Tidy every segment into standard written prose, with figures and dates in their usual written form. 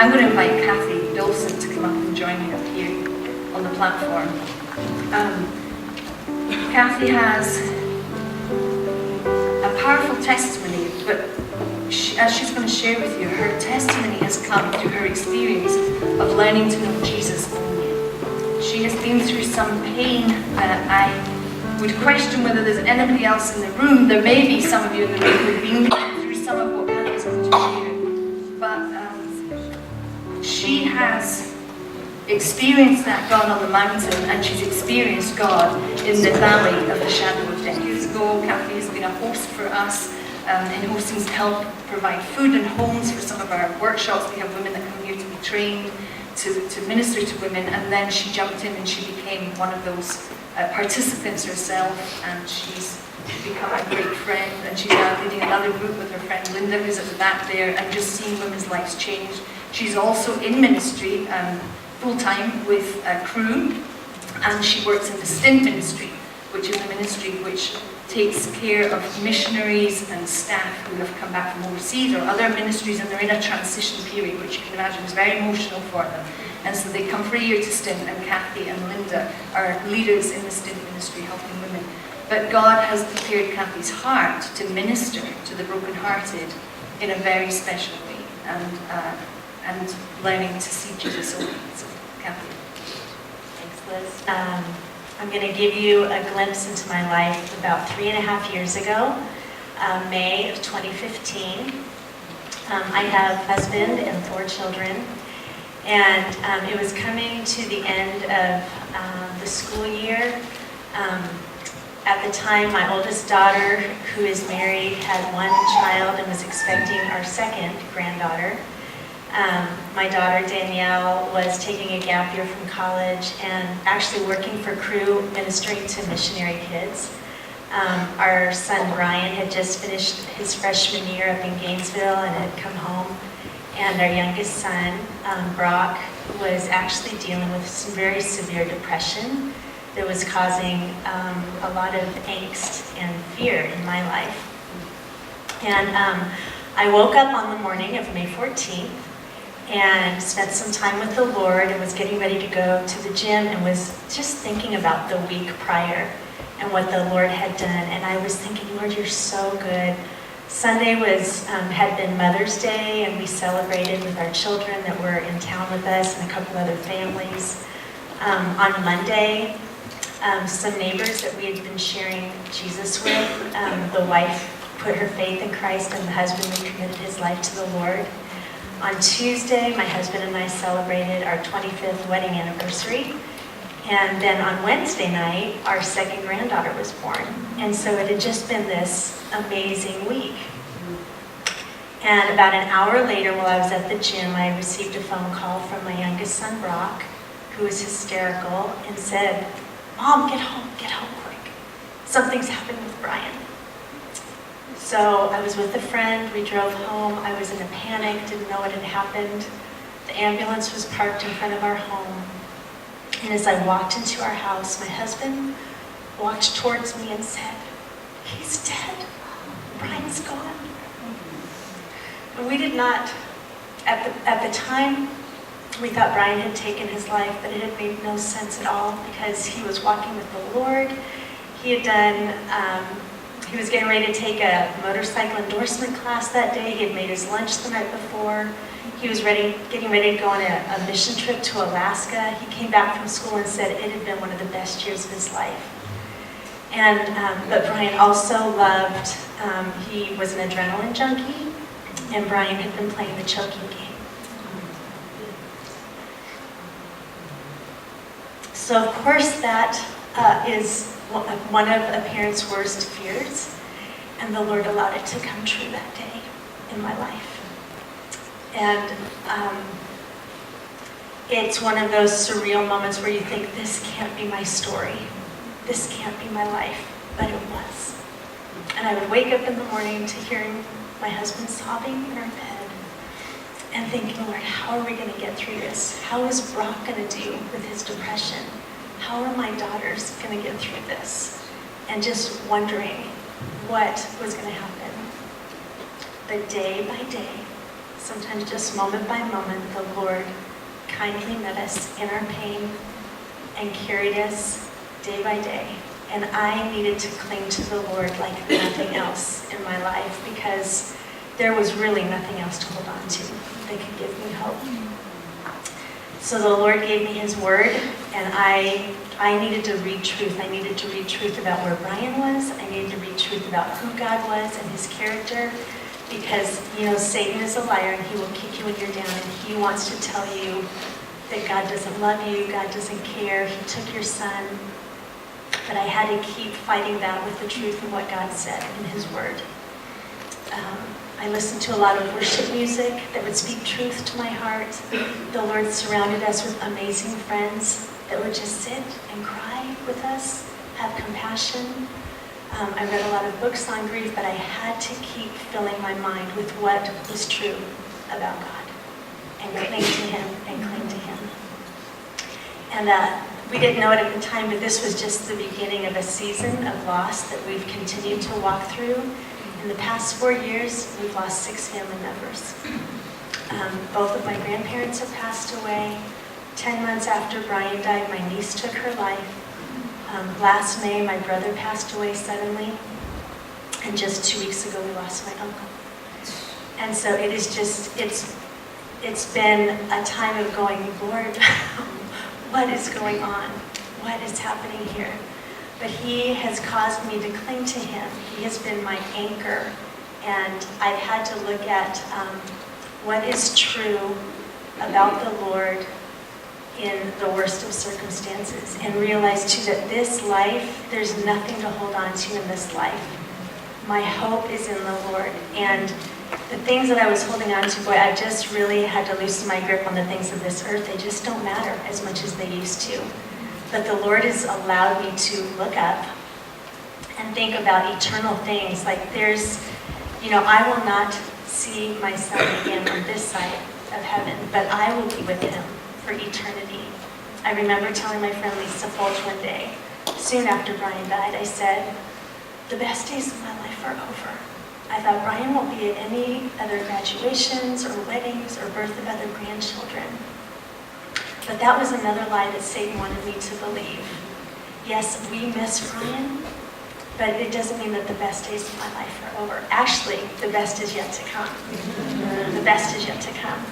I'm going to invite Kathy Dolson to come up and join me up here on the platform. Kathy has a powerful testimony, but as she's going to share with you, her testimony has come through her experience of learning to know Jesus only. She has been through some pain that I would question whether there's anybody else in the room. There may be some of you in the room who've been through some of what Kathy's going to share. But she has experienced that God on the mountain, and she's experienced God in the valley of the shadow of death. Years ago, Kathy has been a host for us in hosting to help provide food and homes for some of our workshops. We have women that come here to be trained to minister to women, and then she jumped in and she became one of those participants herself, and she's become a great friend, and she's now leading another group with her friend Linda, who's at the back there, and just seeing women's lives change. She's also in ministry full-time with a crew, and she works in the stint ministry, which is a ministry which takes care of missionaries and staff who have come back from overseas or other ministries, and they're in a transition period, which you can imagine is very emotional for them. And so they come for a year to stint, and Kathy and Linda are leaders in the stint ministry helping women. But God has prepared Kathy's heart to minister to the brokenhearted in a very special way, and learning to see Jesus open. So, Kathy. Thanks, Liz. I'm going to give you a glimpse into my life about 3.5 years ago, May of 2015. I have a husband and 4 children, and it was coming to the end of the school year. At the time, my oldest daughter, who is married, had 1 child and was expecting our 2nd granddaughter. My daughter Danielle was taking a gap year from college and actually working for Crew ministering to missionary kids. Our son Brian had just finished his freshman year up in Gainesville and had come home. And our youngest son, Brock, was actually dealing with some very severe depression that was causing a lot of angst and fear in my life. And I woke up on the morning of May 14th and spent some time with the Lord and was getting ready to go to the gym and was just thinking about the week prior and what the Lord had done. And I was thinking, Lord, you're so good. Sunday had been Mother's Day, and we celebrated with our children that were in town with us and a couple other families. On Monday, some neighbors that we had been sharing Jesus with, the wife put her faith in Christ and the husband recommitted his life to the Lord. On Tuesday, my husband and I celebrated our 25th wedding anniversary. And then on Wednesday night, our 2nd granddaughter was born. And so it had just been this amazing week. And about an hour later, while I was at the gym, I received a phone call from my youngest son, Brock, who was hysterical, and said, Mom, get home quick. Something's happened with Brian. So I was with a friend, we drove home, I was in a panic, didn't know what had happened. The ambulance was parked in front of our home. And as I walked into our house, my husband walked towards me and said, he's dead, Brian's gone. And we did not, at the time, we thought Brian had taken his life, but it had made no sense at all because he was walking with the Lord. He had done, he was getting ready to take a motorcycle endorsement class that day. He had made his lunch the night before. He was getting ready to go on a mission trip to Alaska. He came back from school and said it had been one of the best years of his life. And but Brian also loved, he was an adrenaline junkie, and Brian had been playing the choking game. So of course that is one of a parent's worst fears, and the Lord allowed it to come true that day in my life. And it's one of those surreal moments where you think, this can't be my story. This can't be my life, but it was. And I would wake up in the morning to hearing my husband sobbing in our bed and thinking, Lord, how are we going to get through this? How is Brock going to do with his depression? How are my daughters going to get through this? And just wondering what was going to happen. But day by day, sometimes just moment by moment, the Lord kindly met us in our pain and carried us day by day. And I needed to cling to the Lord like nothing else in my life, because there was really nothing else to hold on to that could give me hope. So the Lord gave me His word, and I needed to read truth. I needed to read truth about where Brian was. I needed to read truth about who God was and His character, because, Satan is a liar, and he will kick you when you're down, and he wants to tell you that God doesn't love you, God doesn't care, He took your son. But I had to keep fighting that with the truth of what God said in His word. I listened to a lot of worship music that would speak truth to my heart. The Lord surrounded us with amazing friends that would just sit and cry with us, have compassion. I read a lot of books on grief, but I had to keep filling my mind with what was true about God, and cling to Him and cling to Him. And we didn't know it at the time, but this was just the beginning of a season of loss that we've continued to walk through. In the past 4 years, we've lost 6 family members. Both of my grandparents have passed away. 10 months after Brian died, my niece took her life. Last May, my brother passed away suddenly. And just 2 weeks ago, we lost my uncle. And so it is just, it's been a time of going, Lord, what is going on? What is happening here? But He has caused me to cling to Him. He has been my anchor. And I've had to look at what is true about the Lord in the worst of circumstances, and realize too that this life, there's nothing to hold on to in this life. My hope is in the Lord. And the things that I was holding on to, boy, I just really had to loosen my grip on the things of this earth. They just don't matter as much as they used to. But the Lord has allowed me to look up and think about eternal things. Like there's, I will not see my son again on this side of heaven, but I will be with Him for eternity. I remember telling my friend Lisa Fulch one day, soon after Brian died, I said, the best days of my life are over. I thought Brian won't be at any other graduations or weddings or birth of other grandchildren. But that was another lie that Satan wanted me to believe. Yes, we miss Brian, but it doesn't mean that the best days of my life are over. Actually, the best is yet to come. The best is yet to come.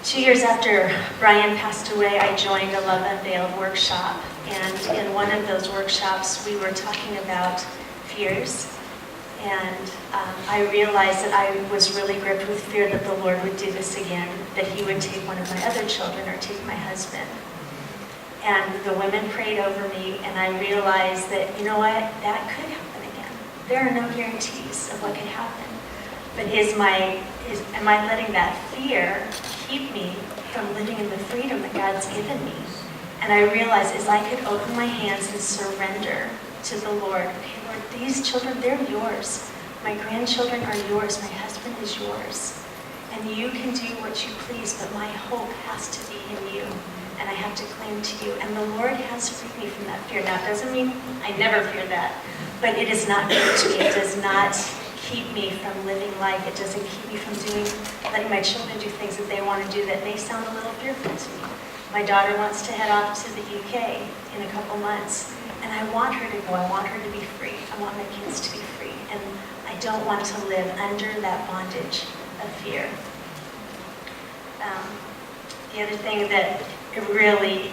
2 years after Brian passed away, I joined a Love UnVeiled workshop. And in one of those workshops, we were talking about fears. And I realized that I was really gripped with fear that the Lord would do this again, that He would take one of my other children or take my husband. And the women prayed over me, and I realized that, you know what, that could happen again. There are no guarantees of what could happen. But am I letting that fear keep me from living in the freedom that God's given me? And I realized as I could open my hands and surrender to the Lord, okay, Lord, these children, they're yours. My grandchildren are yours. My husband is yours. And you can do what you please, but my hope has to be in you. And I have to cling to you. And the Lord has freed me from that fear. Now, it doesn't mean I never fear that, but it is not good to me. It does not keep me from living life. It doesn't keep me from letting my children do things that they want to do that may sound a little fearful to me. My daughter wants to head off to the UK in a couple months, and I want her to go. I want her to be free. I want my kids to be free, and I don't want to live under that bondage of fear. The other thing that really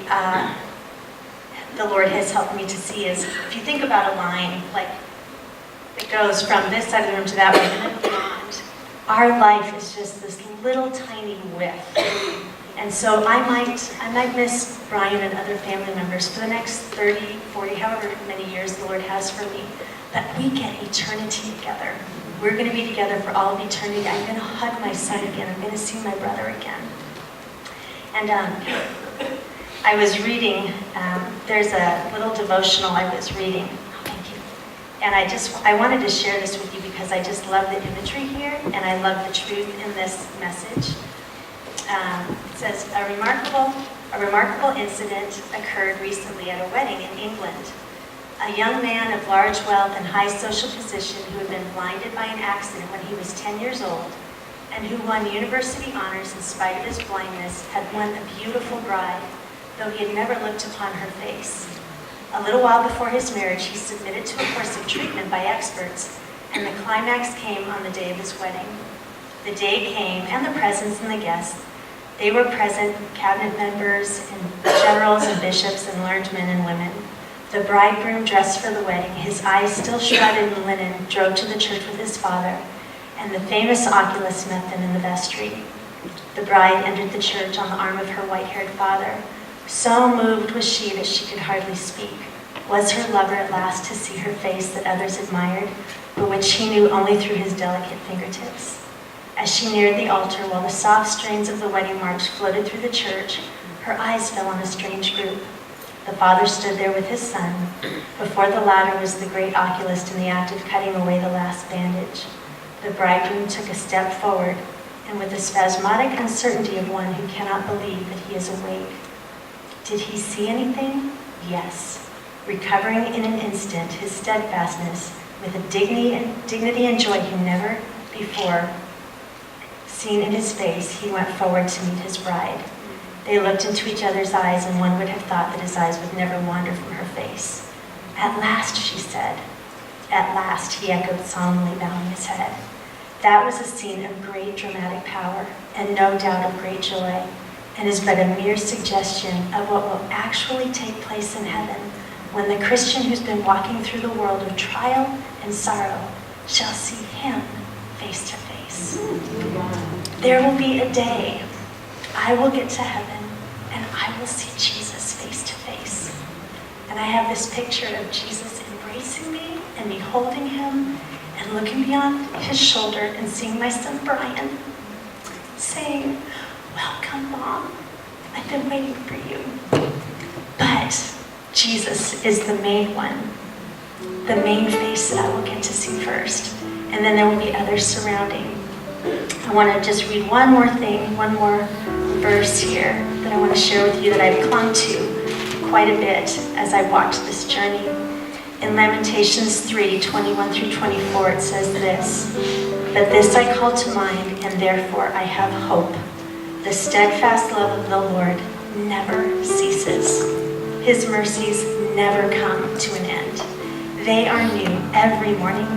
the Lord has helped me to see is, if you think about a line, like it goes from this side of the room to that one and then beyond, our life is just this little tiny width. And so I might miss Brian and other family members for the next 30, 40, however many years the Lord has for me. But we get eternity together. We're going to be together for all of eternity. I'm going to hug my son again. I'm going to see my brother again. And I was reading, there's a little devotional I was reading. Oh, thank you. And I wanted to share this with you because I just love the imagery here, and I love the truth in this message. It says, a remarkable incident occurred recently at a wedding in England. a young man of large wealth and high social position who had been blinded by an accident when he was 10 years old and who won university honors in spite of his blindness, had won a beautiful bride, though he had never looked upon her face. A little while before his marriage, he submitted to a course of treatment by experts, and the climax came on the day of his wedding. The day came, and the presents and the guests. They were present, cabinet members, and generals and bishops, and learned men and women. The bridegroom, dressed for the wedding, his eyes still shrouded in linen, drove to the church with his father, and the famous oculist met them in the vestry. The bride entered the church on the arm of her white-haired father. So moved was she that she could hardly speak. Was her lover at last to see her face that others admired, but which he knew only through his delicate fingertips? As she neared the altar, while the soft strains of the wedding march floated through the church, her eyes fell on a strange group. The father stood there with his son. Before the latter was the great oculist in the act of cutting away the last bandage. The bridegroom took a step forward, and with the spasmodic uncertainty of one who cannot believe that he is awake. Did he see anything? Yes. Recovering in an instant his steadfastness, with a dignity and joy he never before seen in his face, he went forward to meet his bride. They looked into each other's eyes, and one would have thought that his eyes would never wander from her face. At last, she said. At last, he echoed solemnly, bowing his head. That was a scene of great dramatic power, and no doubt of great joy, and is but a mere suggestion of what will actually take place in heaven, when the Christian who's been walking through the world of trial and sorrow shall see him face to face. There will be a day I will get to heaven and I will see Jesus face to face. And I have this picture of Jesus embracing me and me holding him and looking beyond his shoulder and seeing my son Brian saying, "Welcome, Mom. I've been waiting for you." But Jesus is the main one, the main face that I will get to see first. And then there will be others surrounding. I want to just read one more thing, one more verse here that I want to share with you that I've clung to quite a bit as I walked this journey. In Lamentations 3:21 through 24, it says this, "But this I call to mind, and therefore I have hope. The steadfast love of the Lord never ceases. His mercies never come to an end. They are new every morning.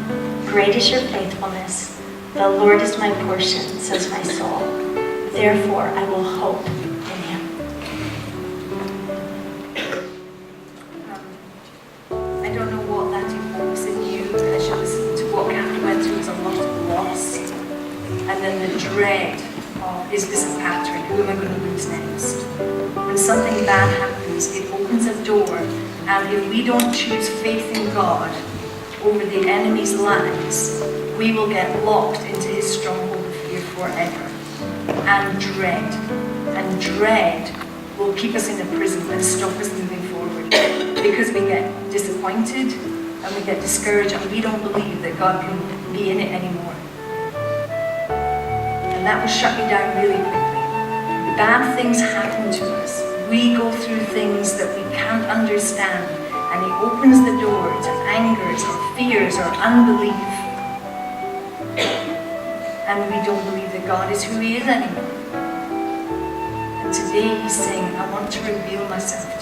Great is your faithfulness. The Lord is my portion, says my soul. Therefore I will hope in him." I don't know what that evokes in you as you listen to what Kathy went through. Was a lot of loss. And then the dread of, is this a pattern? Who am I going to lose next? When something bad happens, it opens a door, and if we don't choose faith in God over the enemy's lies, we will get locked into his stronghold of fear forever. And dread will keep us in a prison and stop us moving forward, because we get disappointed and we get discouraged and we don't believe that God can be in it anymore. And that will shut you down really quickly. Bad things happen to us. We go through things that we can't understand, and he opens the door to angers or fears or unbelief. And we don't believe that God is who he is anymore. And today he's saying, I want to reveal myself to you.